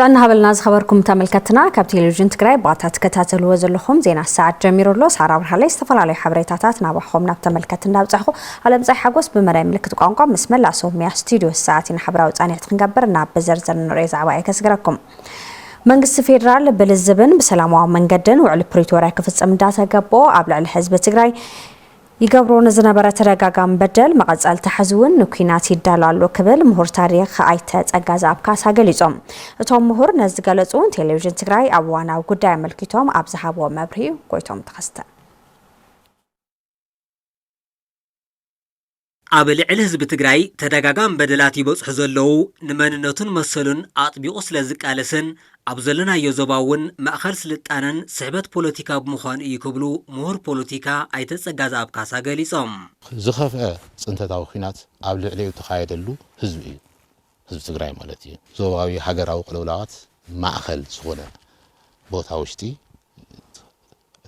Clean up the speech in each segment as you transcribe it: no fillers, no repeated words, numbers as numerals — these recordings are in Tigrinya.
طعنا هبلناز خبركم تملكتنا كاب تلفزيون تግራይ ባታት ከታተልዎ ዘለኹም ዜና ሰዓት ጀሚሩሎ ሳራ ብርሃለይ ዝተፈላለዩ ሓበሬታታት ናባኹም ናብ ተመልከትና ብጻኹ ዓለም ፀይ ሓጎስ ብመራይ ምልክት ቋንቋ መስመላ ሶሚያ ስቱዲዮ ሰዓትን ሓበራዊ ጻንያት ክንገብርና በዘርዘር ንርኢ ዛዕባ ከስገረኩም መንግስት ፌደራል በልዝብን በሰላማዊ መንገድን ውዕል ፕሪቶሪያ ክፍጽም እንዳተገቦ ኣብ ልዕሊ ህዝቢ ትግራይ يقبرون زنبرة ترقاقام بدل مقصال تحزون نكينات يدالالو كبل مهور تاريخ عيتات أقاز أبكاس هاقليزوم توم مهور نزدقالتون تلفزيون تقراي أبوانا وقداء ملكيتوم أبزحاب ومبري كويتوم تخستا قابل الحزب تقراي ترقاقام بدلات يبصح زلو نماننوتون مسلون أطبيقو سلازك آلسن أبزلنا يزباون مأخر سلطانن صحبت بوليتيكا بمخان يكبلو مهور بوليتيكا أيتس أقاز أبكاسا قليسوم زخفة سنتتاو خينات قابل عليه تخايدلو حزبي حزب تقراي مالتي زوباوي حقراو قلولات مأخل سخونة بوتاوشتي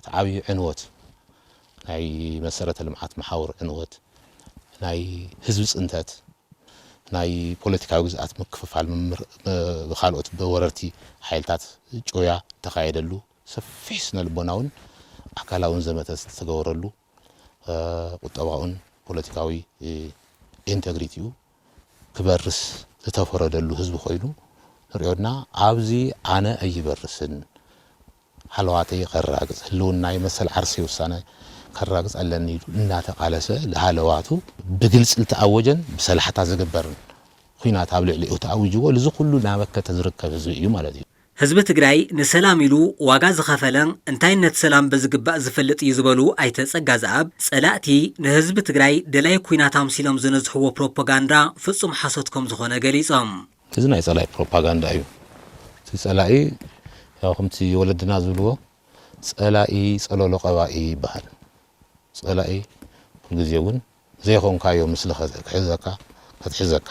تعاوي عنوت ناي مسارة المعات محاور عنوت ناي حزب سنتات ناي بوليتيكا جزءات مكففال بخالوت بوررتي حيلتات جويا تخايدلو سفيسنا البناون أكلاون زمتس تجورلو وطبعاً بوليتيكاوي إنتجريتيو كبرس تتفردلو حزب خوينو ريودنا عاوزي أنا أي برسن حلواتي خراجز لون ناي مثل عرسي وسنة خراجز ألني ناتق على سل حلواتو بجلس التأوجن بسلحة زجبرن خينا تابلع لي وتأوجوا لزو كله نامك تزرك زي مالدي حزب تقراي نسلام يلو واغاز خفلن انتاي نتسلام بزقبا زفلط يزبلو ايتصغاز اب صلاتي نحزب تقراي دلاي كويناتام سيلم زنزحو بروباغاندا فصم حسدكم زخونه غليصم تزنا يصلاي بروباغاندا ايو تصلاي ያው ከምቲ ወለድና ዝብልዎ ጸላኢ ጸሎሎ ቀባኢ ይባሃል ጸላኢ ግዜውን ዘይኾንካዮ ምስለ ከሕዘካ ከተሕዘካ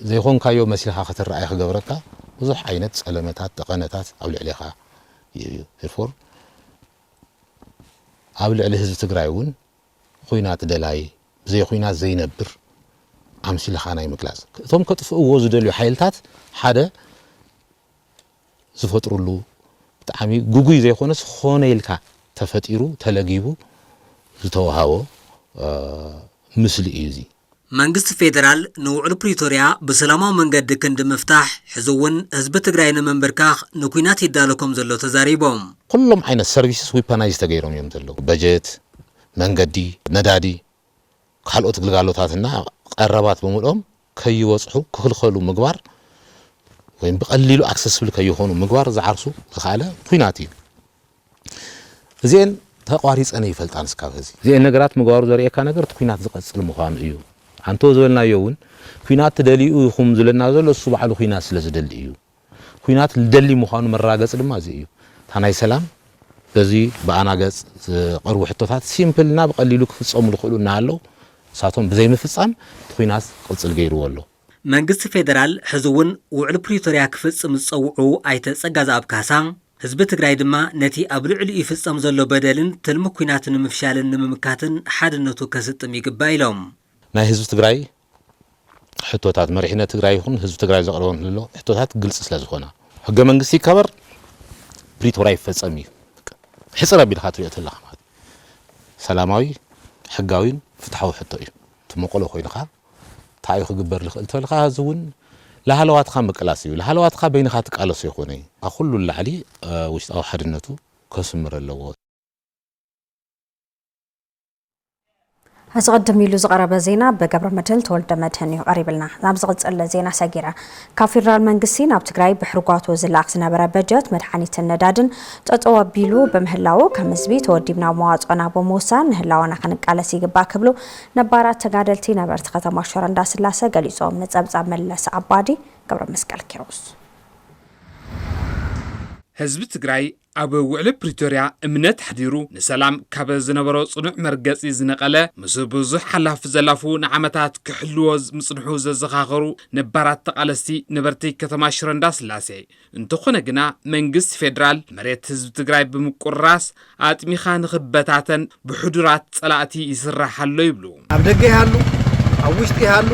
ዘይኾንካዮ መስልኻ ከተራኣይ ክገብረካ ብዙሕ ዓይነት ጸለመታት ተቐነታት ኣብ ልዕሊኻ ይፎር ኣብ ልዕሊ ህዝቢ ትግራይ እውን ኩናት ደላይ ብዘይ ኩናት ዘይነብር ኣምሲልኻ ናይ ምግላጽ እቶም ከጥፍእዎ ዝደልዩ ሓይልታት ሓደ ዝፈጥሩሉ ብጣዕሚ ጉጉይ ዘይኾነስ ኾነ ኢልካ ተፈጢሩ ተለጊቡ ዝተወሃቦ ምስሊ እዩ እዚ መንግስት ፌደራል ንውዕል ፕሪቶሪያ በሰላማዊ መንገድ ክንድ መፍታሕ ሕዝውን ህዝብ ትግራይ ንመንበርካኽ ንኩናት ይዳለኩም ዘሎ ተዛሪቦም ኩሎም ዓይነት ሰርቪስስ ዊፓናይዝ ተገይሮም እዮም ዘለዉ በጀት መንገዲ ነዳዲ ካልኦት ግልጋሎታትና ቀረባት በሙሉኦም ከይወጽሑ ክኽልኸሉ ምግባር ወይም بقليلو اكسسبل كيهونو مغوار زعرسو خاله ኩናት እዩ እዚን ተቋሪጸነ ይፈልጣን እስካብ እዚ እዚን ነገራት ምግባሩ ዘርኤካ ነገር ኩናት ዝቀጽል ምዃኑ እዩ አንቶ ዘልናዮውን ኩናት ተደሊኡ ይኹም ዝለና ዘሎ እሱ በዓሉ ኩናት ስለ ዝደሊ እዩ ኩናት ልደሊ ምዃኑ መራገጽ ድማ እዚ እዩ ታናይ ሰላም በዚ በአናገጽ ቀርቡ ሕቶታት ሲምፕልና በቀሊሉ ክፍጸሙ ልኽእሉና አለው ሳቶም በዘይ ምፍጻም ኩናት ቅጽል ገይሩ ወሎ መንግስት ፌደራል ሕዝውን ውዕል ፕሪቶሪያ ክፍጽም ዝጸውዑ ኣይተጸጋዛ ኣብካሳ ህዝብ ትግራይ ድማ ነቲ ኣብ ልዕሊ ይፍጸም ዘሎ በደልን ትልሚ ኩናትን ምፍሻልን ንምምካትን ሓድነቱ ከስጥም ይግባእ ኢሎም ናይ ህዝብ ትግራይ ሕቶታት መሪሕነት ትግራይ ይኹን ህዝብ ትግራይ ዘቕርቦም ዘሎ ሕቶታት ግልጽ ስለ ዝኾና ሕገ መንግስቲ ይከበር ፕሪቶሪያ ይፈጸም እዩ ሕጽረ ቢልካ ትሪኦ ተለኻ ማለት ሰላማዊ ሕጋዊን ፍትሓዊ ሕቶ እዩ ትመቆሎ ኮይንካ ታዩ ክግበር ልኽእል ተልካ ዝውን ለሃለዋትካ መቀላስ እዩ ለሃለዋትካ በይንኻ ትቃለስ ይኾነ ኣኹሉ ላዕሊ ውሽጣዊ ሓድነቱ ከስምር ኣለዎ أتقدم يلو زغربة زينة بقبر مدل تولد مدهني قريبلنا نابز غتصل زينة ساقيرة كافيرال منقسين أب تقراي بحرقات وزلاق سنابرا بجت مدحاني الندادن تطوى بيلو بمهلاو كمزبي توديبنا مواد ونابو موسى نهلاونا خانق على سيقبا كبلو نبارات تقادلتي نبارت ختم وشوران داس اللاسة قليسوم نتزابزا ملس عبادي قبر مسكال كيروس ህዝቢ ትግራይ ኣብ ውዕል ፕሪቶሪያ እምነት ሓዲሩ ንሰላም ካብ ዝነበሮ ጽኑዕ መርገጺ ዝነቐለ ምስ ብዙሕ ሓላፍ ዘላፉ ንዓመታት ክሕልዎ ምጽንሑ ዘዘኻኸሩ ነባራት ተቓለስቲ ነበርቲ ከተማ ሽረ እንዳስላሴ እንተኾነ ግና መንግስት ፌደራል መሬት ህዝቢ ትግራይ ብምቁራስ ኣጥሚኻ ንኽበታተን ብሕዱራት ጸላእቲ ይስራሕ ኣሎ ይብሉ ኣብ ደገ ይሃሉ ኣብ ውሽጢ ይሃሉ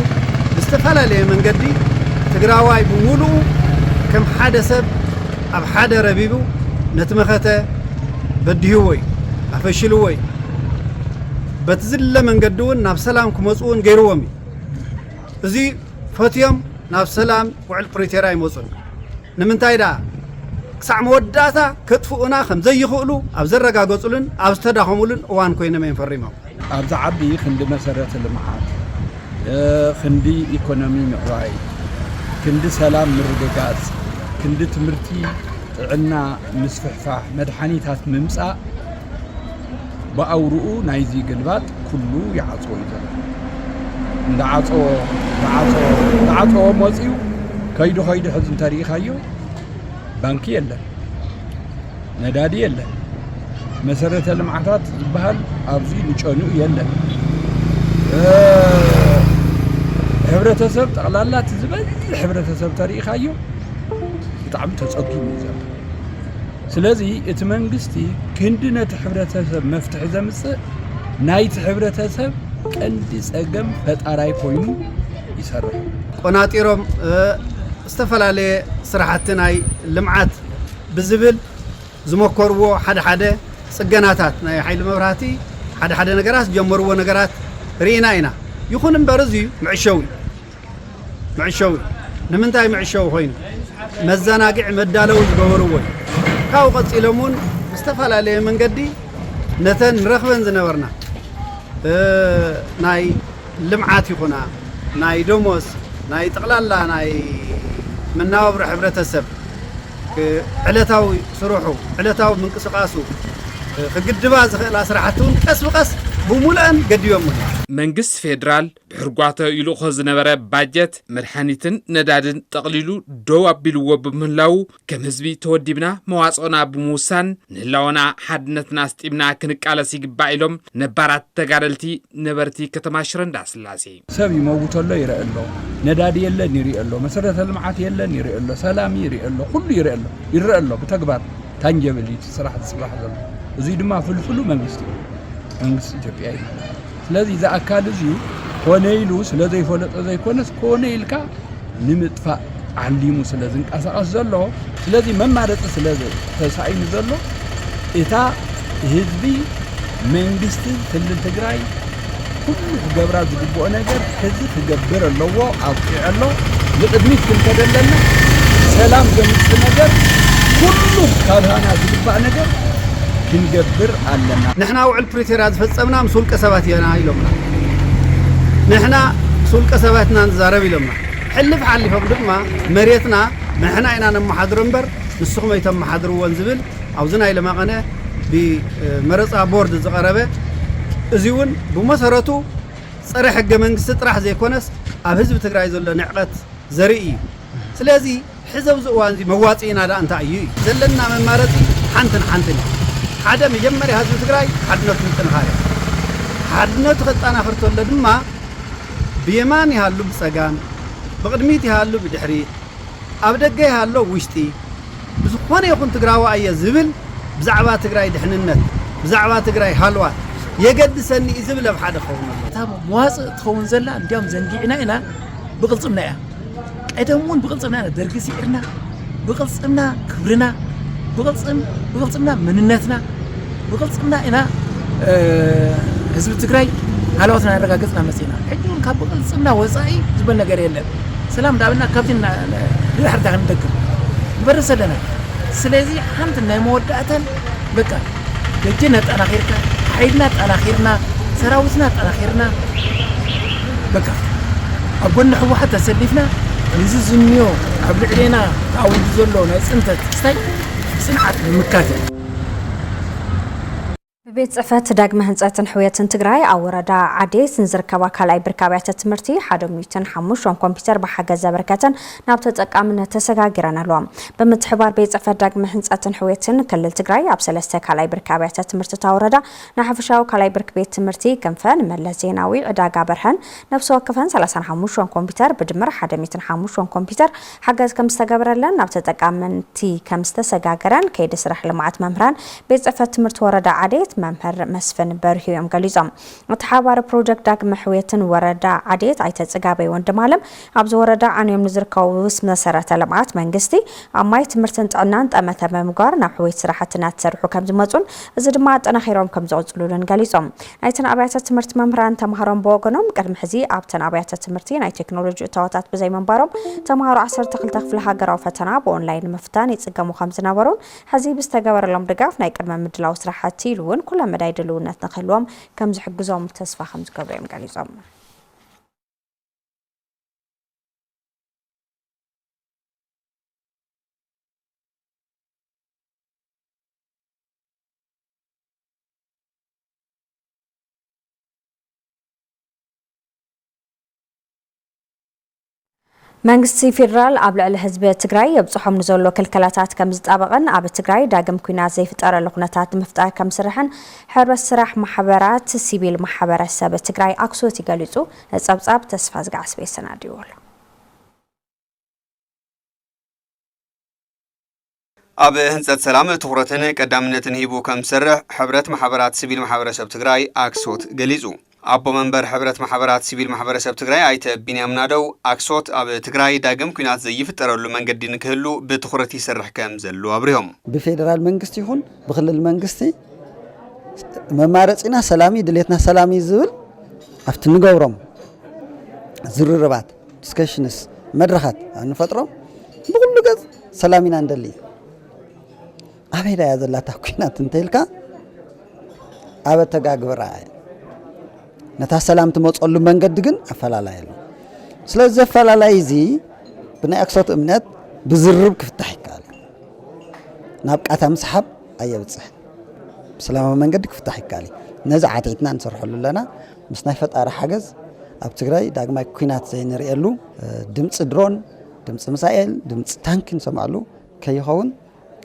ብዝተፈላለየ መንገዲ ትግራዋይ ብሙሉእ كم حدا سب أب حدا ربيبو نتمخته بديهوي أفشلوي بتزل من قدون ناب سلام كمسؤون غيرومي زي فتيم ناب سلام وعلى بريتيراي مسؤول نمنتاي دا كسع موداتا كتفونا خم زي يخلو أب زرقا قصولن أب استداخمولن وان كوينه ما ينفرمو أب زعبي خند مسارات المعاد خندي إيكونومي مقراي خندي سلام مرقاقات خندي تمرتي عنا مسفحفاح مدحانيتات ممسا بأورؤو نايزي قلبات كله يعطو يدل دعاطو موزيو كايدو حزن تاريخ هايو بانكي يلا ندادي يلا مسارات المعادات بهال أبزي لجانو يلا ሕብረተሰብ ጠቅላላ ትዝበል ሕብረተሰብ ታሪኽ አዩ በጣም ተጸጊሙ ይዛል ስለዚ እቲ መንግስቲ ክንድነት ሕብረተሰብ መፍትሕ ዘምጽእ ናይቲ ሕብረተሰብ ቀንዲ ጸገም ፈጣራይ ኮይኑ ይሰርሕ ቆናጢሮም استفلالي سرحتنا ናይ ልምዓት ብዝብል ዝመከርዎ ሓደ ጽገናታት ናይ ሓይሊ መብራህቲ ሓደ ነገራት ጀመርዎ ነገራት ሪኢና ኢና يخون مبارزي معشوي نمنتاي معشوي خوين مزناقع مدالو زغوروي كاو قصيلمون استفلالي من قدي نتن رخبن زنبرنا ناي لمعات يخونا ناي دوموس ناي تقلالا ناي مناوبر حبرتسب علتاوي سروحو علتاوي منقسقاسو فقدبا زخلا سرحتون قس بقس بمولان قديوم መንግስት ፌደራል ብሕርጓተ ኢሉ ዝነበረ ባጀት መድሓኒትን ነዳድን ጠቕሊሉ ደው ኣቢልዎ ብምህላው ከም ህዝቢ ተወዲብና መዋጽኦና ብምውሳን ንህላውና ሓድነትና ስጢምና ክንቃለስ ይግባእ ኢሎም ነባራት ተጋደልቲ ነበርቲ ከተማ ሽረ እንዳስላሴ ሰብ ይመውተሎ ይረአሎ ነዳድ የለን ይረአሎ መሰረተ ልምዓት የለን ይረአሎ ሰላም ይረአሎ ሁሉ ይረአሎ በተግባር ታንጀብሊት ስራሕ ጽባሕ ዘሎ እዚ ድማ ፍልፍሉ መንግስት ኢትዮጵያ ስለዚህ ዛ አካል እዚ ሆነይሉ ስለዚህ ይፈለጠ ዘይኮነስ ሆነይልካ ንምጥፋ ዓሊሙ ስለዚህ እንቃሳቀስ ዘሎ ስለዚህ መማረጽ ስለዚህ ተሳይኑ ዘሎ እታ ህዝቢ መንግስት ክልል ትግራይ ሁሉ ገብራ ዝግብኦ ነገር ህዝብ ትገብር ኣለዎ አውቂዕሎ ለቅድሚት ክንከደለና ሰላም ዘምጽ ነገር ሁሉ ካብሃና ዝግባእ ነገር كنجبر علنا نحنا وعلى بريتيرات فتصمنا مسؤول كسبات ينا يلومنا نحنا مسؤول كسباتنا نزارب يلومنا حلف حلفهم دما مريتنا نحنا إنا نمحضر نبر نسخ ما يتم محضر ونزبل أو زنا إلى ما قناه بمرص بورد زقربة زيون بمسارته صريح الجمنج سترح زي كونس أبهز بتقرأ يزول نعقد زريء سلازي حزب زوان زي مواتين هذا أنت أيي زلنا من مرتي حنتن حدا مجمر هذا تقرأي حدنا تنتنهاية حدنا تقطعنا فرتول لدما بيماني هاللو بسجان بقدميتي هاللو بدحري أبدقي هاللو وشتي بس خواني يكون تقرأوا أي زبل بزعبات تقرأي دحننت بزعبات تقرأي حلوات يقد سني زبل بحد خونا تام مواصل تخون زلا نديم زنجينا إنا بقلصنا يا أدمون بقلصنا درجسي إرنا بقلصنا كبرنا بقلصنا مننتنا بقلصنا إنا حزب تقرأي حلواتنا رجعتنا مسينا حجون كاب بقلصنا وصاي زبلنا قريلا سلام دعونا كابتن لحر دعنا دكر برس لنا سلازي حمدنا مودعة بكا لجنة أنا خيرك حيدنا أنا خيرنا سراوسنا أنا خيرنا بكا أقولنا هو حتى سلفنا نزيز النيو عبد علينا تعود زلونا أنت استاي سمعت مكاتب ቤት ጽሕፈት ዳግመ ህንጸትን ሕውየትን ትግራይ ኣብ ወረዳ ዓዴት ዝርከባ ካልኣይ ብርካብያተ ትምህርቲ 105 ኮምፒተር ብሓገዝ ዘበርከተን ናብ ተጠቃምነት ተሰጋጊረን ኣለዋ ብምትሕባር ቤት ጽሕፈት ዳግመ ህንጸትን ሕውየትን ክልል ትግራይ ኣብ 3 ካልኣይ ብርካብያተ ትምህርቲ ታወረዳ ንሓፈሻዊ ካልኣይ ብርክ ቤት ትምህርቲ ክንፈን መለስ ዜናዊ ዕዳጋ በርሀን ነፍሲ ወከፈን 35 ኮምፒተር ብድምር 105 ኮምፒተር ሓገዝ ከም ዝተገበረለን ናብ ተጠቃምንቲ ከም ዝተሰጋገረን ከይዲ ስራሕ ልምዓት መምህራን ቤት ጽሕፈት ትምህርቲ ወረዳ ዓዴት መምህር መስፍን በርሂዮም ገሊጾም ተሓባሪ ፕሮጀክት ዳግመ ሕውየትን ወረዳ ዓዴት ኣይተጽጋበይ ወንድማለም ኣብዚ ወረዳ ዓንዮም ንዝርከቡ ውስ መሰረተ ልምዓት መንግስቲ ኣብ ማይ ትምህርትን ጥዕናን ጠመተ በምግባር ናብ ሕውየት ስራሕትና ተሰርሑ ከም ዝመጹን እዚ ድማ ኣጠናኺሮም ከም ዝቕጽሉልን ገሊጾም ናይተን ኣብያተ ትምህርቲ መምህራን ተምሃሮም ብወገኖም ቅድሚ ሕዚ ኣብተን ኣብያተ ትምህርቲ ናይ ቴክኖሎጂ እታወታት ብዘይ መንባሮም ተምሃሮ 12 ክፍለ ሃገራዊ ፈተና ብኦንላይን ምፍታን ይጽገሙ ከም ዝነበሩን ሕዚ ብዝተገበረሎም ድጋፍ ናይ ቅድመ ምድላው ስራሕቲ ኢሉውን ኩሎም መዳይ ድልውነት ንኽህልዎም ከም ዝሕግዞም ተስፋ ከም ዝገብሩ እዮም ገሊጾም መንግስቲ ፌደራል ኣብ ልዕሊ ህዝቢ ትግራይ የብጽሖም ንዘሎ ክልከላታት ከም ዝጣበቐን ኣብ ትግራይ ዳግም ኩናት ዘይፍጠረሉ ኩነታት ምፍጣር ከም ስርሕን ሕብረት ስራሕ ማሕበራት ሲቪል ማሕበረሰብ ትግራይ ኣክሶት ይገልጹ ጸብጻብ ተስፋ ዝጋዓስ ቤሰናዲውሉ ኣብ ህንጸት ሰላም ትኩረትን ቀዳምነትን ሂቡ ከም ዝሰርሕ ሕብረት ማሕበራት ሲቪል ማሕበረሰብ ትግራይ ኣክሶት ገሊጹ አቦ መንበር ሕብረት ማሕበራት ሲቪል ማሕበረሰብ ትግራይ አይተ ቢንያም ናደው አክሶት ኣብ ትግራይ ዳግም ኩናት ዘይፍጠረሉ መንገዲ ንክህሉ ብትኩረት ይሰርሕ ከም ዘሎ አብሪሆም ብፌደራል መንግስቲ ይሁን ብክልል መንግስቲ መማረጽና ሰላሚ ድሌትና ሰላሚ ዝብል ኣብቲ ንገብሮም ዝርርባት ዲስከሽንስ መድረኻት እንፈጥሮም ብኩሉ ገጽ ሰላሚና እንደሊ ኣበይዳ ያዘላታ ኩናት እንተልካ ኣብ ተጋግብራ ነታ ሰላም ትመጽሉ መንገድ ግን አፈላላይ ነው ስለዚህ አፈላላይ እዚ ብናይ አክሶት እምነት ብዝርብ ክፍታሕ ይካል ናብቃታ መስሓብ አየብጽሕ ሰላማዊ መንገድ ክፍታሕ ይካል ነዚ ዓተይትና እንሰርሐሉ ለና ምስ ናይ ፈጣሪ ሓገዝ ኣብ ትግራይ ዳግማይ ኩናት ዘይንርኤሉ ድምጽ ድሮን ድምጽ ሚሳኤል ድምጽ ታንክ እንሰማዕሉ ከይኸውን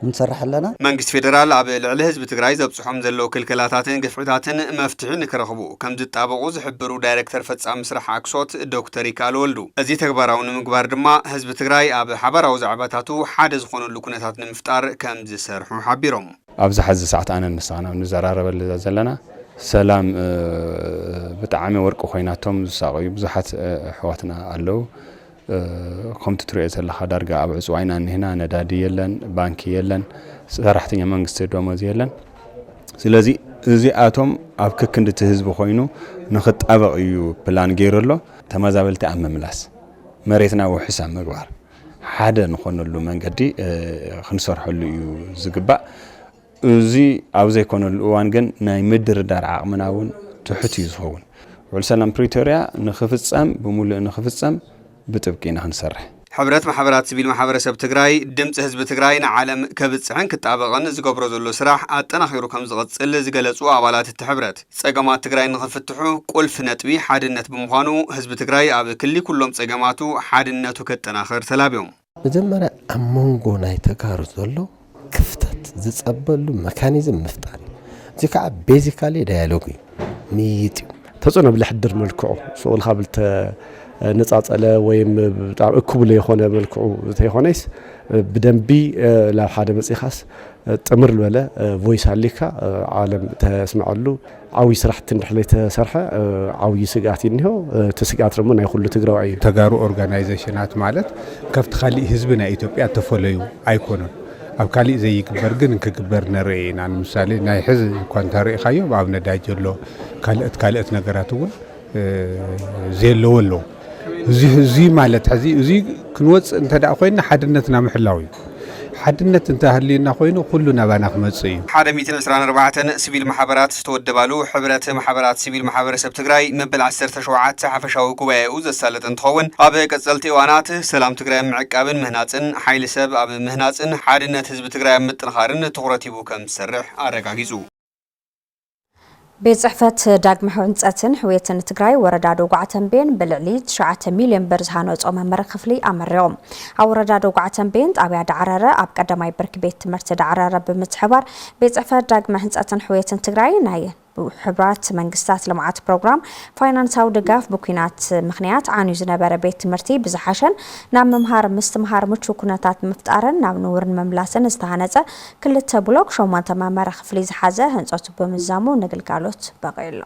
እንሰርሕ ኣለና መንግስት ፌደራል ኣብ ልዕሊ ህዝቢ ትግራይ ዘብጽሖም ዘሎ ክልከላታትን ግፍዕታትን መፍትሒ ንክረኽቡ ከም ዝጣበቁ ዝሕብሩ ዳይሬክተር ፈጻሚ ስራሕ ኣክሶት ዶክተር ይካል ወልዱ እዚ ተግባራዊ ንምግባር ድማ ህዝቢ ትግራይ ኣብ ሓበራዊ ዛዕባታቱ ሓደ ዝኾነሉ ኩነታት ንምፍጣር ከም ዝሰርሑ ሓቢሮም ኣብዚ ሕዚ ሰዓት ኣነ ንሳና ንዘራረበል ዘለና ሰላም ብጣዕሚ ወርቂ ኮይናቶም ዝሳቀዩ ብዙሓት ኣሕዋትና ኣለው ከምቲ ትሪኦ ዘለኻ ዳርጋ ኣብ ዕፅዋይና ንህና ነዳዲ የለን ባንኪ የለን ሰራሕተኛ መንግስቲ ደሞዝ የለን ስለዚ እዚኣቶም ኣብ ክክንዲ ህዝቢ ኮይኑ ንኽጣበቕ እዩ ፕላን ገይሩሎ ተመዛበልቲ ኣብ ምምላስ መሬትና ውሕሳብ ምግባር ሓደ ንኾነሉ መንገዲ ክንሰርሐሉ እዩ ዝግባእ እዚ ኣብ ዘይኮነሉ እዋን ግን ናይ ምድርዳር ዓቕምና እውን ትሑት እዩ ዝኸውን ውዕል ሰላም ፕሪቶሪያ ንኽፍጸም ብሙሉእ ንኽፍጸም بتبكينا هنسرح ሕብረት ማሕበራት ሲቪል ማሕበረሰብ ትግራይ ድምጽ ህዝቢ ትግራይ ንዓለም ከብጽሕን ክጣበቕን ዝገብሮ ዘሎ ስራሕ ኣጠናኺሩ ከም ዝቐጽል ዝገለጹ ኣባላት እቲ ሕብረት ጸገማት ትግራይ ንኽፍትሑ ቁልፍ ነጥቢ ሓድነት ብምዃኑ ህዝቢ ትግራይ ኣብ ክሊ ኩሎም ጸገማቱ ሓድነቱ ከጠናኽር ተላብዮም መጀመርያ ኣብ መንጎ ናይ ተጋሩ ዘሎ ክፍተት ዝጸበሉ መካኒዝም ምፍጣር እዚ ከዓ ቤዚካሊ ዳያሎግ ሚይጥ ተጽዕኖ ብልሕድር መልክዑ ሱቕል ካብልተ ነጻጸለ ወይም በጣም እኩብል የሆነ መልክዑ ተይሆነስ በደንቢ ላብ ሓደ መጽኻስ ጥምር ለለ ቮይስ አሊካ ዓለም ተስማዓሉ ዓዊ ስራሕቲ እንድሕለ ተሰርሐ ዓዊ ስጋት ይንሆ ተስጋት ደግሞ ናይ ሁሉ ትግራይ ተጋሩ ኦርጋናይዜሽናት ማለት ከፍት ኻሊ ህዝብ ናይ ኢትዮጵያ ተፈለዩ አይኮነን ኣብ ካሊ ዘይግበር ግን ክግበር ነርኢና ምሳሌ ናይ ሕዝ ኳንታሪ ኻዮ ኣብ ነዳጅሎ ካልእት ነገራት እውን ዘየለወሎ እዚ ማለት እዚ ክንወጽ እንተዳ ኮይና ሓድነትና ምሕላው ሓድነት እንተሃሊና ኮይኑ ኩሉ ናባና ክመጽ እዩ 124 ሲቪል ማሕበራት ዝተወደባሉ ሕብረት ማሕበራት ሲቪል ማሕበረሰብ ትግራይ መበል 17 ሓፈሻዊ ጉባኤኡ ዘሳለጥ እንትኸውን ኣብ ቀጸልቲ እዋናት ሰላም ትግራይ ምዕቃብን ምህናጽን ሓይሊ ሰብ ኣብ ምህናጽን ሓድነት ህዝቢ ትግራይ ምጥንኻርን ትኹረት ሂቡ ከም ዝሰርሕ ኣረጋጊጹ ቤት ጽሕፈት ዳግመ ህንጸትን ሕውየትን ትግራይ ወረዳ ዶጉዓ ተንቤን ብልዕሊ 9 ሚልዮን ብር ዝሃነጾ መመረ ክፍሊ ኣመሪኦም ኣብ ወረዳ ዶጉዓ ተንቤን ጣብያ ዳዕረረ ኣብ ቀዳማይ ብርኪ ቤት ትምህርቲ ዳዕረረ ብምትሕባር ቤት ጽሕፈት ዳግመ ህንጸትን ሕውየትን ትግራይ ናይ ሕቡራት መንግስታት ልምዓት ፕሮግራም ፋይናንሳዊ ድጋፍ ብኩናት ምክንያት ዓንዩ ዝነበረ ቤት ትምህርቲ ብዝሓሸን ናብ መምሃር ምስትምሃር ምቹው ኩነታት ምፍጣርን ናብ ንውርን መምላስን ዝተሃነፀ ክልተ ብሎክ 8 መምሃሪ ክፍሊ ዝሓዘ ህንፀቱ ብምዛሙ ንግልጋሎት በቂሉ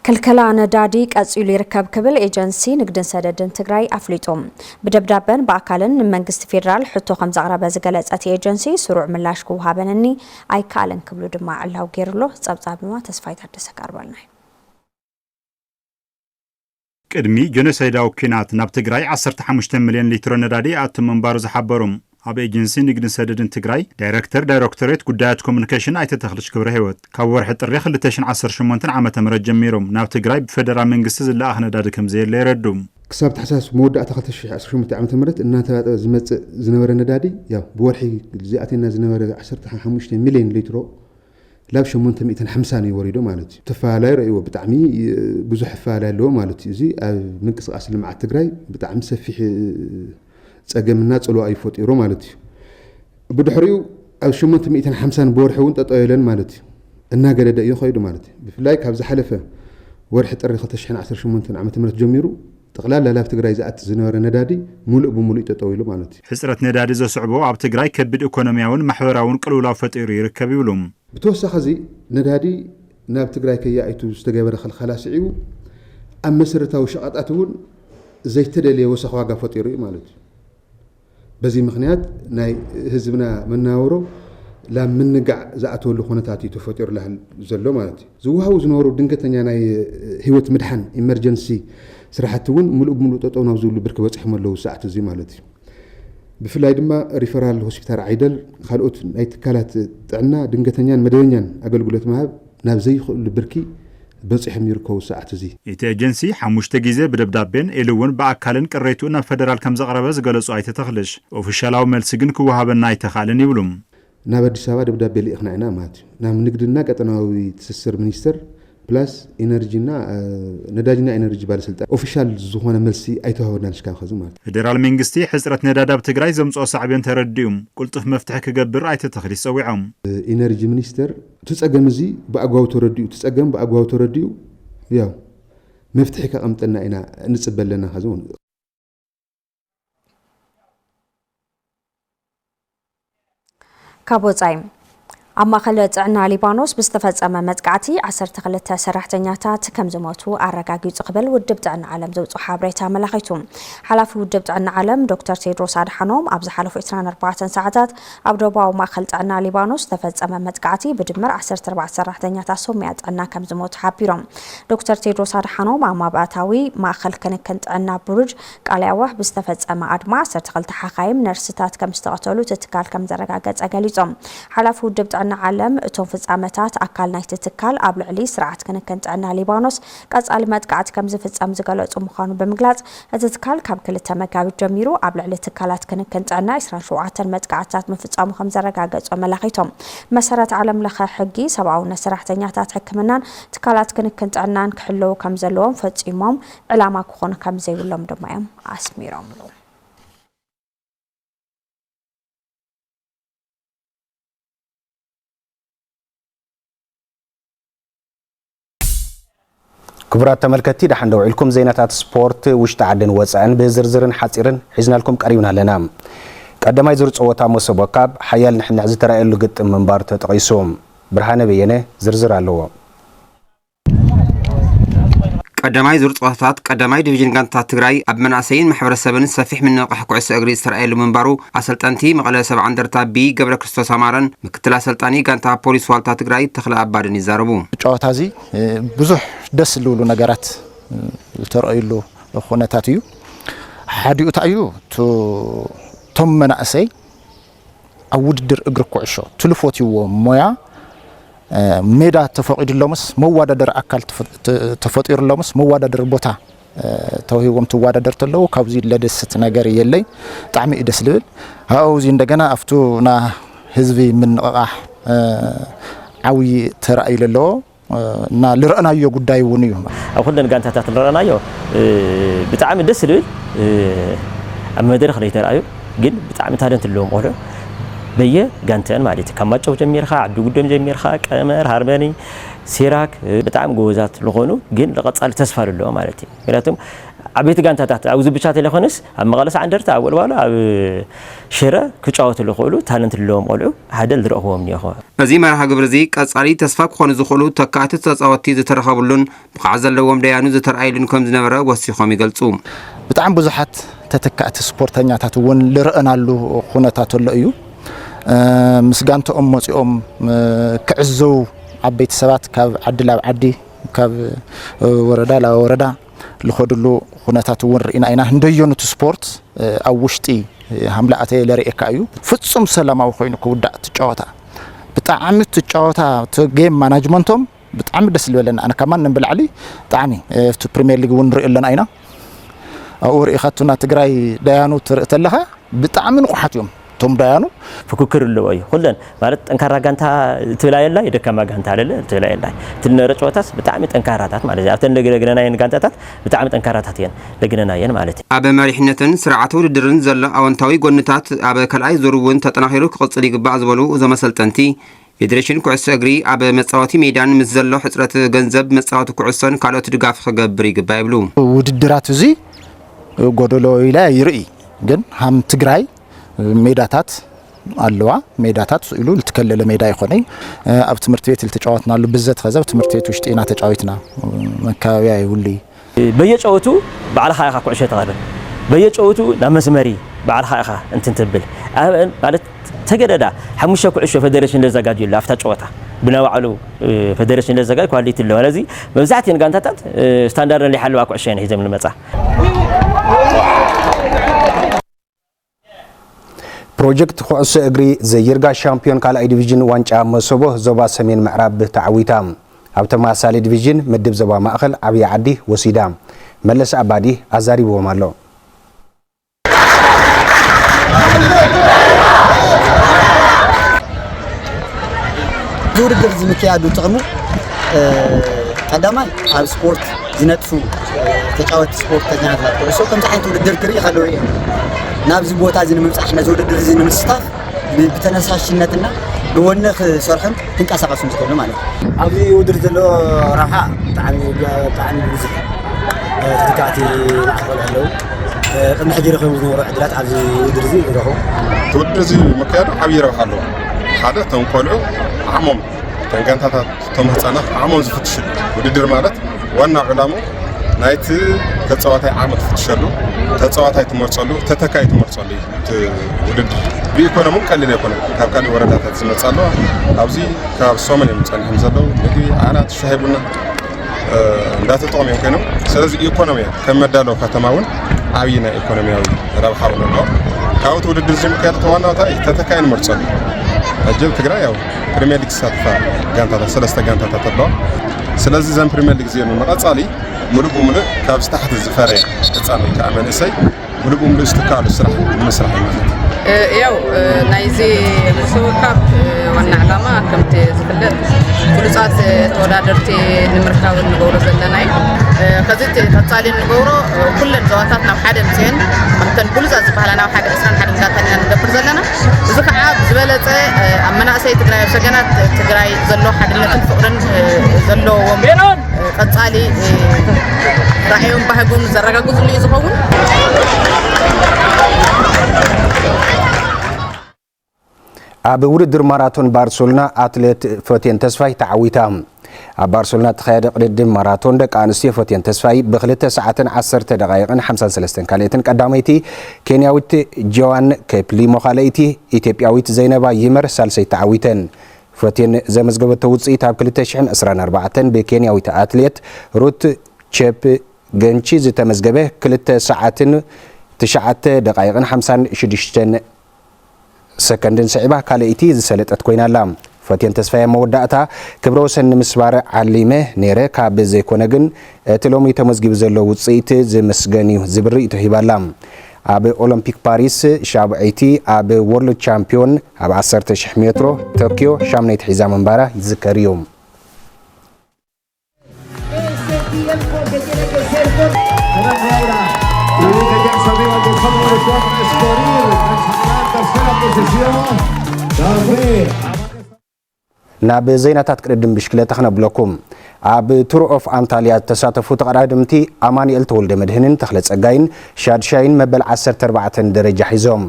كلكلا ندادي قصيلو يركب كبل ايجنسي نقدن سددن تግራይ አፍሊጦም በደብዳቤን በአካልን መንግስት ፌደራል ሕቶ ከም ዘቅረበ ዝገለጸት ኤጀንሲ ስሩዕ ምላሽ ክውሃበንኒ አይካለን ክብሉ ድማ አላው ገይርሎ ጸብጻብማ ተስፋይ ታደሰ ቀርባልና ቅድሚ ጀኖሳይዳዊ ኩናት ናብ ትግራይ 15 ሚልዮን ሊትር ነዳዲ አቶ መንባሩ ዝሓበሩም ኣብ ኤጀንሲ ንግድን ሰደድን ትግራይ ዳይሬክተሬት ጉዳያት ኮሙኒኬሽን ኣይተተኽልሽ ክብረ ህይወት ካብ ወርሒ ጥሪ 2018 ዓመተ ምህረት ጀሚሮም ናብ ትግራይ ብፌደራል መንግስቲ ዝለኣኽ ነዳዲ ከም ዘየለ ይረዱ ክሳብ ተሓሳስ መወዳእታ 2018 ዓመተ ምህረት እናተባጠ ዝመጽእ ዝነበረ ነዳዲ ያው ብወርሒ ዝኣተና ዝነበረ 15 ሚልዮን ሊትሮ ላብ 850 ነው ወሪዶ ማለት እዩ ተፋላይ ረእይዎ ብጣዕሚ ብዙሕ ፋላይ ኣለዎ ማለት እዩ እዚ ኣብ ምንቅስቃስ ልምዓት ትግራይ ብጣዕሚ ሰፊሕ ጸገምና ጽሎ አይፈጢሩ ማለት እዩ ብድሕሪው ኣብ 850 በወርሒ እውን ተጠየለን ማለት እዩ እና ገለደ ይኸይዱ ማለት እዩ ብፍላይ ካብ ዝሓለፈ ወርሒ ጥሪ 2018 ዓመተ ምህረት ጀሚሩ ጠቅላላ ላብ ትግራይ ዝኣት ዝነበረ ነዳዲ ሙሉእ ብሙሉእ ተጠዊሉ ማለት እዩ ሕጽረት ነዳዲ ዘስዕቦ ኣብ ትግራይ ከቢድ ኢኮኖሚያውን ማሕበራውን ቅልውላው ፈጢሩ ይርከብ ይብሉም ብተወሳኺ እዚ ነዳዲ ናብ ትግራይ ከያኢቱ ዝተገበረ ኸልኸላ ስዒቡ ኣብ መሰረታዊ ሸቐጣት እውን ዘይተደለየ ወሰኽ ዋጋ ፈጢሩ እዩ ማለት እዩ በዚህ ምክንያት ናይ ህዝብና መናወሮ ለምንጋዕ ዘአተወሉ ኹነታት ተፈጥሮ ለህል ዘሎ ማለት እዩ ዝውሃው ዝነበሩ ድንገተኛ ናይ ህይወት ምድሓን ኢመርጀንሲ ስራሕቲውን ሙሉእ ጠጠው ናብ ዝብሉ ብርክ በጽሕ መለው ሰዓት እዚ ማለት እዩ ብፍላይ ድማ ሪፈራል ሆስፒታል አይደል ካልኦት ናይ ትካላት ጥዕና ድንገተኛን መደበኛን አገልግሎት ማህብ ናብ ዘይኽእሉ ብርኪ በጽሕም ይርከው ሰዓት እዚ እቲ ኤጀንሲ 5 ጊዜ በደብዳቤን ኤልውን በአካልን ቅሬቱና ፌደራል ከም ዘቀረበ ዝገለጹ አይተተኽልሽ ኦፊሻላዊ መልስ ግን ክወሃበና አይተኻልን ይብሉም ናብ አዲስ አበባ ደብዳቤ ልኢኽና ኢና ማለት ናብ ንግድና ቀጠናዊ ትስስር ሚኒስተር ፕላስ ኢነርጂና ነዳጅና ኢነርጂ ባለስልጣን ኦፊሻል ዝኾነ መልሲ አይተዋወናልሽ ካብ ኸዙ ማለት ፌደራል መንግስቲ ሕጽረት ነዳዲ ኣብ ትግራይ ዘምጽኦ ሳዕብን ተረዲኡም ቁልጥፍ መፍትሕ ክገብር ኣይተተኽሊ ፀዊዖም ኢነርጂ ሚኒስተር ትጸገም እዚ በአግባቡ ተረዲኡ ትጸገም በአግባቡ ተረዲኡ ያው መፍትሕ ከቀምጥና ኢና ንጽበለና ኸዙ ካቦጻይ አማኸለ ጽዕና ሊባኖስ ብስተፈጸመ መጥቃዕቲ 12 ሰራሕተኛታት ከም ዝሞቱ አረጋጊጹ ቅበል ውድብ ጥዕና ዓለም ዘውጽኡ ሓበሬታ መላኺቱ ሓላፊ ውድብ ጥዕና ዓለም ዶክተር ቴድሮስ አድሓኖም ኣብ ዝሓለፉ 24 ሰዓታት ኣብ ደቡባዊ ማእኸል ጥዕና ሊባኖስ ዝተፈጸመ መጥቃዕቲ ብድምር 14 ሰራሕተኛታት ሶምያ ጥዕና ከም ዝሞቱ ሓቢሮም ዶክተር ቴድሮስ አድሓኖም ኣብ ማባእታዊ ማእኸል ክንክን ጥዕና ብሩጅ ቃልያዋህ ብስተፈጸመ ኣድማ 12 ሓኻይም ነርስታት ከም ዝተቐተሉ ትካል ከም ዘረጋገጸ ገሊጾም ሓላፊ ውድብ ዓለም እቶም ፍጻመታት አካል ናይቲ ትካል ኣብ ልዕሊ ስርዓት ክንክን ጥዕና ሊባኖስ ቀጻሊ መጥቃዕቲ ከም ዝፍጸም ዝገለጹ ምዃኑ ብምግላጽ እቲ ትካል ካብ 2 መጋቢት ጀሚሩ ኣብ ልዕሊ ትካላት ክንክን ጥዕና 27 መጥቃዕትታት ምፍጻሙ ከም ዘረጋገጹ መላኺቶም መሰረት ዓለም ለኸ ሕጊ ሰብኣውነት ሰራሕተኛታት ሕክምናን ትካላት ክንክን ጥዕናን ክሕልው ከም ዘለዎም ፈጺሞም ዕላማ ክኾኑ ከም ዘይብሎም ድማ እዮም ኣስሚሮም ክቡራት ተመልከቲ ዳሕን ደውዒልኩም ዜናታት ስፖርት ውሽጢ ዓድን ወፃእን ብዝርዝርን ሓፂርን ሒዝናልኩም ቀሪብና ኣለና ቀዳማይ ዙር ፀወታ መሶብ ወካብ ሓያል ንሕንሕ ዝተራእየሉ ግጥም ምንባር ተጠቒሶም ብርሃነ በየነ ዝርዝር ኣለዎ ቀዳማይ ዙር ፀወታታት ቀዳማይ ዲቪዥን ጋንታታት ትግራይ ኣብ መናእሰይን ማሕበረሰብን ሰፊሕ ምንቅሕ ኩዕሶ እግሪ ዝተራእየሉ ምንባሩ ኣሰልጠንቲ መቐለ 70 እንደርታ ቢ ገብረ ክርስቶስ ኣማረን ምክትል ኣሰልጣኒ ጋንታ ፖሊስ ዋልታ ትግራይ ተኽለ ኣባድን ይዛረቡ ጨዋታ እዚ ብዙሕ ደስ ዝብሉ ነገራት ዝተራእየሉ ኩነታት እዩ ሓዲኡ ታዩ ቶም መናእሰይ ኣብ ውድድር እግሪ ኩዕሾ ትልፎትይዎ ሞያ ሜዳ ተፈቂድሎምስ መዋዳደር አካል ተፈጢሩሎምስ መዋዳደር ቦታ ተውሂቦም ተዋዳደር ተለው ካብዚ ለደስት ነገር የለይ ጣዕሚ ደስ ልብል አውዚ እንደገና አፍቱና ህዝቢ ምንቅቃሕ ዓዊ ተራእይለሎ እና ልረአናዮ ጉዳይ እውን እዩ ኣብ ኩለን ጋንታታት ልረአናዮ ብጣዕሚ ደስ ዝብል ኣብ መድረኽ ላይ ተራእዩ ግን ብጣዕሚ ታለንት ኣለዎም ቆልዑ በየ ጋንተን ማለት ካብ ማጨው ጀሚርካ ዓዲ ጉደም ጀሚርካ ቀመር ሃርመኒ ሲራክ በጣዕሚ ጎበዛት ዝኾኑ ግን ለቀጻሊ ተስፋ ኣለዎ ማለት እዩ ምክንያቱም ዓበይቲ ጋንታታት ኣብ ዝብቻ ተለኾነስ ኣብ መቐለስ ዓንደርታ ኣብ ወልዋሎ ኣብ ሽረ ክጫወቱ ዝኽእሉ ታለንት ኣለዎም ቆልዑ ሓደ ዝረኽቦም እኒሆ እዚ መርሃ ግብሪ እዚ ቀጻሊ ተስፋ ክኾኑ ዝኽእሉ ተካእቲ ተጻወትቲ ዝተረኸቡሉን ብቕዓት ዘለዎም ደያኑ ዝተረኣዩሉን ከም ዝነበረ ወሲኾም ይገልጹ ብጣዕሚ ብዙሓት ተተካእቲ ስፖርተኛታት እውን ልረአናሉ ኩነታት ኣሎ እዩ ምስጋንቶኦም መፂኦም ክዕዘው ዓበይቲ ሰባት ካብ ዓዲ ላብ ዓዲ ካብ ወረዳ ላብ ወረዳ ልኸድሉ ኩነታት እውን ርኢና ኢና እንደየኑት ስፖርት ኣብ ውሽጢ ሃምላኣተ ለርእየካ እዩ ፍጹም ሰላማዊ ኮይኑ ክውዳእ ትጫወታ ብጣዕሚ ትጫወታ ጌም ማናጅመንቶም ብጣዕሚ ደስ ዝብለና ኣነ ከማን ብላዕሊ ብጣዕሚ እቲ ፕሪሚየር ሊግ እውን ንሪኦ ኣለና ኢና ኣብኡ ርኢኻቱና ትግራይ ደያኑ ትርኢ ተለኻ ብጣዕሚ ንቑሓት እዮም ቶም ደያኑ ፍክክር ኣለዎ እዩ ኩለን ማለት ጠንካራ ጋንታ ትብላ የላ የደካማ ጋንታ ኣለለ ትብላ የላ ትልነረ ጨዋታስ ብጣዕሚ ጠንካራታት ማለት እዩ ኣብተን ለግነናየን ጋንታታት ብጣዕሚ ጠንካራታት እየን ለግነናየን ማለት እዩ ኣብ መሪሕነትን ስርዓተ ውድድርን ዘሎ ኣወንታዊ ጎንታት ኣብ ካልኣይ ዙር እውን ተጠናኺሩ ክቕፅል ይግባእ ዝበሉ እዞም ኣሰልጠንቲ ፌዴሬሽን ኩዕሶ እግሪ ኣብ መጻወቲ ሜዳን ምስ ዘሎ ሕፅረት ገንዘብ መጻወቲ ኩዕሶን ካልኦት ድጋፍ ክገብር ይግባእ ይብሉ ውድድራት እዚ ጎደሎ ኢላ ይርኢ ግን ሃም ትግራይ ሜዳታት ኣለዋ ሜዳታት ኢሉ ልትከለለ ሜዳ ይኾነ ኣብ ትምህርት ቤት ልተጫወትናሉ ብዘት ከዘብ ትምህርት ቤት ውሽጢ ኢና ተጫዊትና መካባቢያ ይውሊ በየጨወቱ ባዕልኻ ኢኻ ኩዕሾ ተቐርብ በየጨወቱ ናብ መስመሪ ባዕልኻ ኢኻ እንትን ትብል ማለት ተገደዳ ሓሙሽተ ኩዕሾ ፌዴሬሽን ለዘጋጅዩ ኣፍታ ጨወታ ብናባዕሉ ፌዴሬሽን ለዘጋጅ ኳሊቲ ኣለዎ ስለዚ መብዛሕትአን ጋንታታት ስታንዳርድ ለይሓለዋ ኩዕሾ እየን ሒዘን ልመጻ ፕሮጀክት ኩዕሶ እግሪ ዘይርጋ ሻምፒዮን ካልኣይ ዲቪዥን ዋንጫ መሰቦ ዞባ ሰሜን ምዕራብ ተዓዊታ ኣብ ተመሳሳሊ ዲቪዥን ምድብ ዞባ ማእኸል ዓብይ ዓዲ ወሲዳ መለስ ኣባዲ ኣዛሪብዎም ኣሎ ውድድር ዝምክያዱ ጥቕሙ ቀዳማይ ኣብ ስፖርት ዝነጥፉ ተጫወቲ ስፖርተኛታት ኩዕሶ ከምዚ ዓይነት ውድድር ክርኢ ከለዉ እዮም ናብዚ ቦታ እዚ ንምብፃሕ ነዚ ውድድር እዚ ንምስታፍ ብተነሳሽነትና ብወነ ክሰርሑን ክንቀሳቀሱን ዝኽእሉ ማለት እዩ ኣብዚ ውድድር ዘሎ ረብሓ ብጣዕሚ ብዙሕ ተተካእቲ ማዕኸል ኣለዉ ቅድሚ ሕጂ ረኺቦም ዝነበሩ ዕድላት ኣብዚ ውድድር እዚ ይረኽቡ እቲ ውድድር እዚ ምክያዱ ዓብዪ ረብሓ ኣለዎ ሓደ እቶም ቆልዑ ዓቕሞም እቶም ጋንታታት እቶም ህፃናት ዓቕሞም ዝፍትሽሉ ውድድር ማለት ዋና ዕላሙ ናይቲ ተፃዋታይ ዓቕሚ ትፍትሸሉ ተፃዋታይ ትመርፀሉ ተተካይ ትመርፀሉ እቲ ውድድር ብኢኮኖሚ ቀሊል ኣይኮነን ካብ ካልእ ወረዳታት ዝመፃ ኣለዋ ኣብዚ ካብ ሶመን እዮም ፀኒሖም ዘለዉ ምግቢ ዓራት ሻሂ ቡና እንዳተጠቐሙ እዮም ኮይኖም ስለዚ ኢኮኖሚያ ከም መዳለዎ ከተማ እውን ዓብዪ ናይ ኢኮኖሚያዊ ረብሓ እውን ኣለዎ ካብቲ ውድድር እዚ ምክያድ ተዋናው እንታይ ተተካይ ንመርፀሉ ኣጀብ ትግራይ ያው ፕሪሚየር ሊግ ዝሳተፋ ጋንታታት ሰለስተ ጋንታታት ኣለዋ ስለዚ እዘን ፕሪሚየር ሊግ እዚአን ንቐፃሊ ሙሉእ ብሙሉእ ካብ ዝታሕቲ ዝፈረየ ህፃን ወይ ከዓ መንእሰይ ሙሉእ ብሙሉእ ዝተካእሉ ስራሕ ንምስራሕ እዩ ማለት እዩ ያው ናይዚ መሰቦ ካፕ ዋና ዕላማ ከምቲ ዝፍለጥ ብሉፃት ተወዳደርቲ ንምርካብ ንገብሮ ዘለና እዩ ከዚ ቀፃሊ ንገብሮ ኩለን ዞባታት ናብ ሓደ ምፅአን ከምተን ብሉፃት ዝበሃላ ናብ ሓደ 21 ጋንታ ኢና ንገብር ዘለና እዚ ከዓ ብዝበለፀ ኣብ መናእሰይ ትግራይ ኣብ ሰገናት ትግራይ ዘሎ ሓድነትን ፍቕርን ዘለዎም ቀፃሊ ራእዮም ባህጉም ዘረጋግፅሉ እዩ ዝኸውን ኣብ ውድድር ማራቶን ባርሴሎና ኣትሌት ፈትየን ተስፋይ ተዓዊታ ኣብ ባርሴሎና ተኻየደ ቅድድም ማራቶን ደቂ ኣንስትዮ ፈትየን ተስፋይ ብ2 ሰዓትን 10 ደቂቕን 53 ካልኦትን ቀዳመይቲ ኬንያዊት ጆዋን ኬፕሊሞ ካልአይቲ ኢትዮጵያዊት ዘይነባ ይመር ሳልሰይ ተዓዊተን ፈትየን ዘመዝገበቶ ውፅኢት ኣብ 2024 ብኬንያዊት ኣትሌት ሩት ቼፕ ገንቺ ዝተመዝገበ 2 ሰዓትን 9 ደቂቕን 56 ሰከንድን ስዒባ ካልአይቲ ዝሰለጠት ኮይናላ ፈትየን ተስፋይ መወዳእታ ክብረ ወሰን ንምስባር ዓሊመ ነይረ ካብ ዘይኮነ ግን እቲ ሎሚ ተመዝጊቡ ዘሎ ውፅኢት ዝመስገን እዩ ዝብል ርእይቶ ሂባላ ኣብ ኦሎምፒክ ፓሪስ ሻብዒቲ ኣብ ወርልድ ቻምፒዮን ኣብ 10,000 ሜትሮ ቶኪዮ ሻምናይት ሒዛ መንባራ ይዝከር እዩ que tiene que ser con... Grande ahora. Y que Jackson arriba de solo de 4 Estoril. Tercera posición. Café. ናብ ዜናታት ቅድም ብሽክለታ ክነብለኩም ኣብ ቱር ኦፍ አንታልያ ተሳተፉ ተቀዳድምቲ አማኑኤል ተወልደ መድህንን ተክለ ጸጋይን ሻድሻይን መበል 14 ደረጃ ሒዞም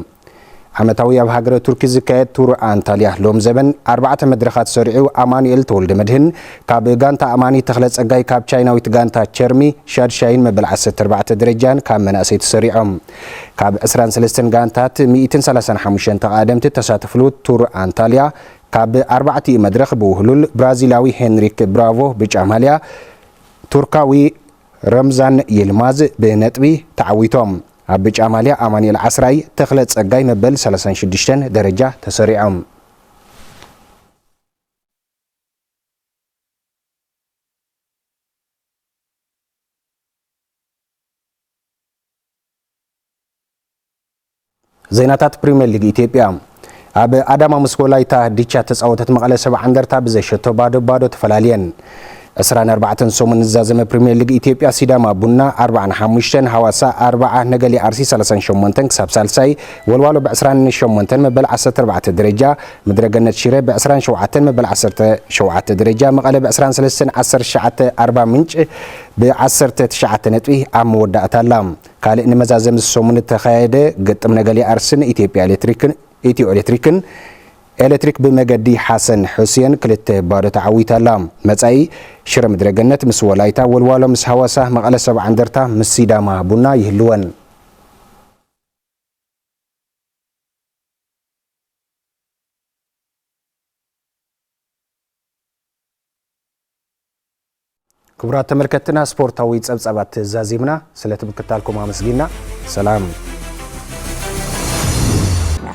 ዓመታዊ ኣብ ሃገረ ቱርኪ ዝካየድ ቱር አንታልያ ሎም ዘበን 4 መድረኻት ሰሪዑ አማኑኤል ተወልደ መድህን ካብ ጋንታ አማኒ ተክለ ጸጋይ ካብ ቻይናዊት ጋንታ ቸርሚ ሻድሻይን መበል 14 ደረጃን ካብ መናእሰይ ተሰሪዖም ካብ 23 ጋንታት 135 ተቃደምቲ ተሳተፍሉ ቱር አንታልያ ካብ 4 መድረኽ ብውህሉል ብራዚላዊ ሄንሪክ ብራቮ ብጫማልያ ቱርካዊ ረምዛን ይልማዝ ብነጥቢ ተዓዊቶም ኣብ ብጫማልያ አማኑኤል ዓስራይ ተክለ ጸጋይ መበል 36 ደረጃ ተሰሪዖም ዜናታት ፕሪሚየር ሊግ ኢትዮጵያ ኣብ ኣዳማ ምስ ወላይታ ዲቻ ተጻወተት መቐለ 70 እንደርታ ብዘሸቶ ባዶ ተፈላለየን 24 ሰሙን ዝዛዘመ ፕሪሚየር ሊግ ኢትዮጵያ ሲዳማ ቡና 45 ሐዋሳ 40 ነገሌ አርሲ 38 ክሳብ ሳልሳይ ወልዋሎ ብ28 መበል 14 ደረጃ ምድረገነት ሽረ ብ27 መበል 17 ደረጃ መቐለ ብ23 19 40 ምንጭ ብ19 ነጥቢ ኣብ መወዳእታ ኣላ ካልእ ንመዛዘም ሰሙን ተኻየደ ገጥም ነገሌ አርሲን ኢትዮ ኤሌክትሪክን ኤሌክትሪክ ብመገዲ ሐሰን ሁሴን ክልተ ባዶ ተዓዊታላ መጻኢ ሽረ ምድረገነት ምስ ወላይታ ወልዋሎ ምስ ሐዋሳ መቐለ 70 እንደርታ ምስ ሲዳማ ቡና ይህልወን ክቡራት ተመልከትና ስፖርታዊ ጸብጸባት ዛዚምና ስለትምክታልኩም አመስግና ሰላም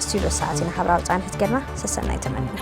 ስቱዲዮ ሰዓትና ሓብራዊ ጻንሕት ገርና ሰሰናይ ተመንና